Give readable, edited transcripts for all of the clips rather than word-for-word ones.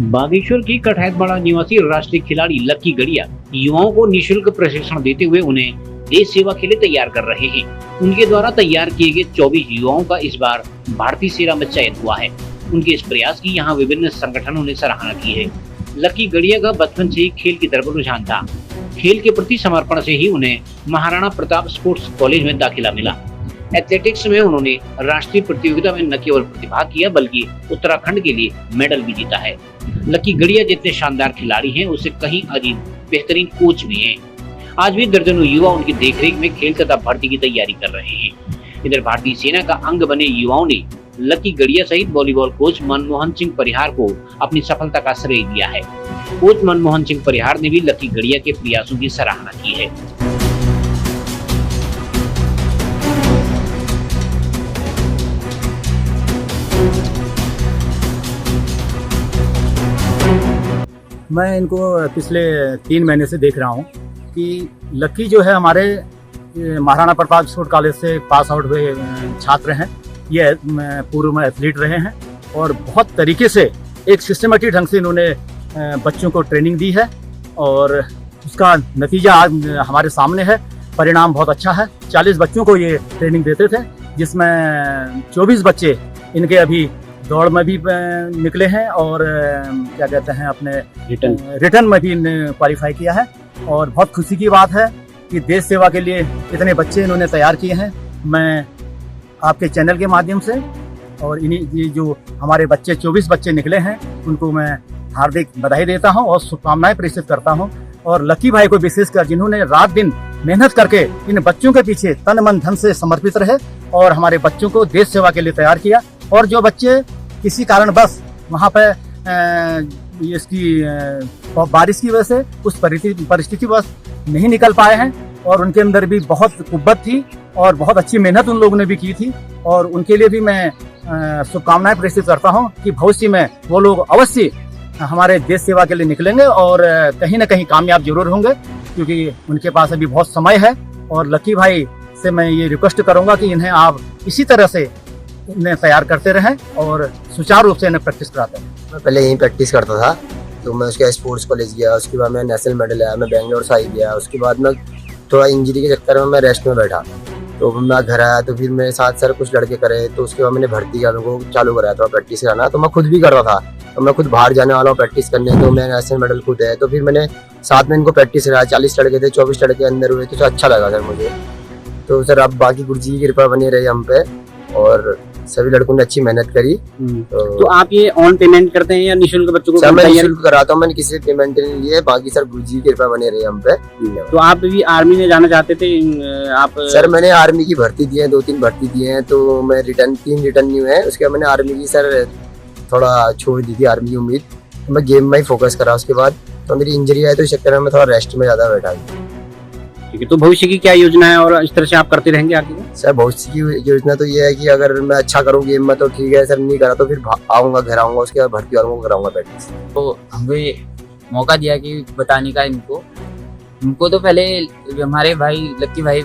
बागेश्वर की कठैतबाड़ा निवासी राष्ट्रीय खिलाड़ी लकी गड़िया युवाओं को निशुल्क प्रशिक्षण देते हुए उन्हें देश सेवा के लिए तैयार कर रहे हैं। उनके द्वारा तैयार किए गए 24 युवाओं का इस बार भारतीय सेना में चयन हुआ है। उनके इस प्रयास की यहाँ विभिन्न संगठनों ने सराहना की है। लकी गड़िया का बचपन से ही खेल की तरफ रुझान था। खेल के प्रति समर्पण से ही उन्हें महाराणा प्रताप स्पोर्ट्स कॉलेज में दाखिला मिला। एथलेटिक्स में उन्होंने राष्ट्रीय प्रतियोगिता में न केवल प्रतिभाग किया बल्कि उत्तराखंड के लिए मेडल भी जीता है। लकी गड़िया जितने शानदार खिलाड़ी हैं, उससे कहीं अधिक बेहतरीन कोच भी हैं। आज भी दर्जनों युवा उनकी देखरेख में खेल तथा भर्ती की तैयारी कर रहे हैं। इधर भारतीय सेना का अंग बने युवाओं ने लकी गड़िया सहित वॉलीबॉल कोच मनमोहन सिंह परिहार को अपनी सफलता का श्रेय दिया है। कोच मनमोहन सिंह परिहार ने भी लकी गड़िया के प्रयासों की सराहना की है। मैं इनको पिछले 3 महीने से देख रहा हूँ कि लकी जो है हमारे महाराणा प्रताप स्पोर्ट्स कॉलेज से पास आउट हुए छात्र हैं। ये पूर्व में एथलीट रहे हैं और बहुत तरीके से एक सिस्टमेटिक ढंग से इन्होंने बच्चों को ट्रेनिंग दी है और उसका नतीजा आज हमारे सामने है। परिणाम बहुत अच्छा है। 40 बच्चों को ये ट्रेनिंग देते थे, जिसमें 24 बच्चे इनके अभी दौड़ में भी निकले हैं और क्या कहते हैं अपने रिटर्न में भी क्वालिफाई किया है। और बहुत खुशी की बात है कि देश सेवा के लिए इतने बच्चे इन्होंने तैयार किए हैं। मैं आपके चैनल के माध्यम से और ये जो हमारे बच्चे 24 बच्चे निकले हैं उनको मैं हार्दिक बधाई देता हूं और शुभकामनाएं प्रेषित करता हूं। और लकी भाई को विशेषकर जिन्होंने रात दिन मेहनत करके इन बच्चों के पीछे तन मन धन से समर्पित रहे और हमारे बच्चों को देश सेवा के लिए तैयार किया। और जो बच्चे किसी कारणवश वहाँ पे इसकी बारिश की वजह से उस परिस्थिति बस नहीं निकल पाए हैं और उनके अंदर भी बहुत कुव्वत थी और बहुत अच्छी मेहनत उन लोगों ने भी की थी और उनके लिए भी मैं शुभकामनाएं प्रेषित करता हूं कि भविष्य में वो लोग अवश्य हमारे देश सेवा के लिए निकलेंगे और कहीं ना कहीं कामयाब जरूर होंगे, क्योंकि उनके पास अभी बहुत समय है। और लकी भाई से मैं ये रिक्वेस्ट करूंगा कि इन्हें आप इसी तरह से इन्हें तैयार करते रहें और सुचारू रूप से इन्हें प्रैक्टिस कराते हैं। मैं पहले यहीं प्रैक्टिस करता था, तो मैं उसके स्पोर्ट्स कॉलेज गया, उसके बाद मैं नेशनल मेडल आया, मैं बेंगलोर से आई गया। उसके बाद मैं थोड़ा इंजरी के चक्कर में मैं रेस्ट में बैठा, तो मैं घर आया तो फिर मेरे साथ सर कुछ लड़के करे, तो उसके बाद मैंने भर्ती किया, उनको चालू कराया थोड़ा प्रैक्टिस कराना। तो मैं खुद भी कर रहा था, तो मैं खुद बाहर जाने वाला हूँ प्रैक्टिस करने, तो मैं नेशनल मेडल खुद है। तो फिर मैंने साथ में इनको प्रैक्टिस कराया। 40 लड़के थे, 24 लड़के अंदर हुए, तो अच्छा लगा सर मुझे। तो सर अब बाकी गुरुजी की कृपा बनी रही हम पे और सभी लड़कों ने अच्छी मेहनत करी। तो आप ये ऑन पेमेंट करते हैं या निःशुल्क बच्चों को? सर मैं निःशुल्क कराता हूँ, मैंने किसी से पेमेंट नहीं लिए। बाकी सर गुरुजी की कृपा बनी रही हम पे। तो आप भी आर्मी में जाना चाहते थे आप? सर मैंने आर्मी की भर्ती दी है, 2-3 भर्ती दी है, तो मैं 3 रिटर्न नहीं हुए। उसके बाद मैंने आर्मी की सर थोड़ा छोड़ दी थी आर्मी की उम्मीद, तो मैं गेम में ही फोकस करा। उसके बाद तो मेरी इंजरी आई, तो इस चक्कर में मैं थोड़ा रेस्ट में ज्यादा बैठा। ठीक है, तो भविष्य की क्या योजना है और इस तरह से आप करते रहेंगे आगे? सर भविष्य की योजना तो ये है कि अगर मैं अच्छा करूँ गेम में तो ठीक है, सर नहीं करा तो फिर आऊंगा, घर आऊंगा, उसके बाद भर्ती वालों को कराऊंगा प्रैक्टिस। तो हमें मौका दिया कि बताने का इनको तो पहले हमारे भाई लक्की भाई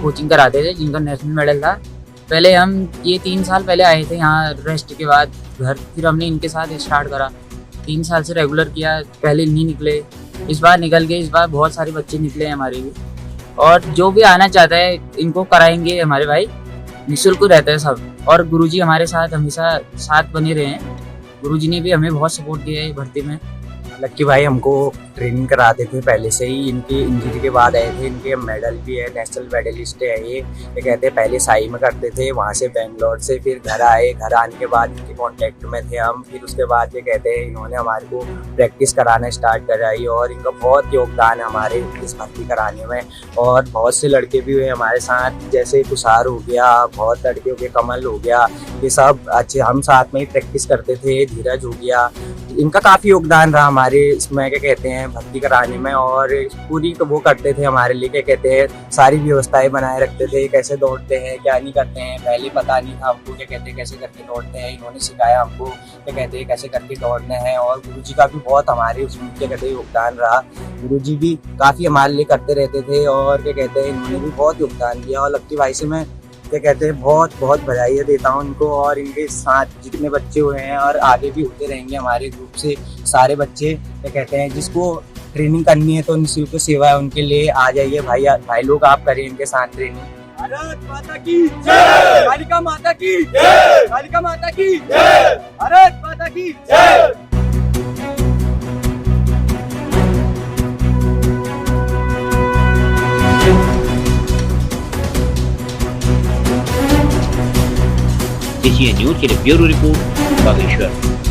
कोचिंग कराते थे, जिनका नेशनल मेडल था। पहले हम ये 3 साल पहले आए थे यहाँ रेस्ट के बाद घर, फिर हमने इनके साथ स्टार्ट करा। 3 साल से रेगुलर किया, पहले नहीं निकले, इस बार निकल गए। इस बार बहुत सारे बच्चे निकले हैं हमारे भी, और जो भी आना चाहता है इनको कराएंगे। हमारे भाई निःशुल्क रहते हैं सब, और गुरुजी हमारे साथ हमेशा साथ बने रहे हैं। गुरुजी ने भी हमें बहुत सपोर्ट किया है भर्ती में। लक्की भाई हमको ट्रेनिंग कराते थे पहले से ही। इनकी इंजरी के बाद आए थे, इनके मेडल भी है, नेशनल मेडलिस्ट है ये कहते हैं। पहले साई में करते थे, वहाँ से बेंगलोर से फिर घर आए। घर आने के बाद इनके कॉन्टेक्ट में थे हम। फिर उसके बाद ये कहते हैं इन्होंने हमारे को प्रैक्टिस कराना स्टार्ट कराई और इनका बहुत योगदान है हमारे इस भर्ती कराने में। और बहुत से लड़के भी हुए हमारे साथ, जैसे तुषार हो गया, बहुत लड़के हो गए, कमल हो गया, ये सब अच्छे हम साथ में ही प्रैक्टिस करते थे। धीरज हो गया, इनका काफ़ी योगदान रहा हमारे इसमें क्या कहते हैं भर्ती कराने में। और पूरी वो करते थे हमारे लिए, क्या कहते हैं सारी व्यवस्थाएं बनाए रखते थे, कैसे दौड़ते हैं क्या नहीं करते हैं। पहले पता नहीं था हमको, क्या कहते हैं कैसे करके दौड़ते हैं, इन्होंने सिखाया हमको, क्या कहते हैं कैसे करके दौड़ने हैं। और गुरुजी का भी बहुत हमारे उसमें क्या कहते हैं योगदान रहा। गुरुजी भी काफ़ी हमारे लिए करते रहते थे और क्या कहते हैं इन्होंने भी बहुत योगदान दिया। और लक्की भाई से मैं क्या कहते हैं बहुत बहुत बधाई देता हूँ इनको, और इनके साथ जितने बच्चे हुए हैं और आगे भी होते रहेंगे हमारे ग्रुप से सारे बच्चे। क्या कहते हैं जिसको ट्रेनिंग करनी है तो निःशुल्क सेवा है उनके लिए, आ जाइए भाई लोग, आप करें इनके साथ ट्रेनिंग। भारत माता की जय, कालिका माता की जय, कालिका माता की जय, भारत माता की जय। एशिया न्यूज के लिए ब्यूरो रिपोर्ट बागेश्वर।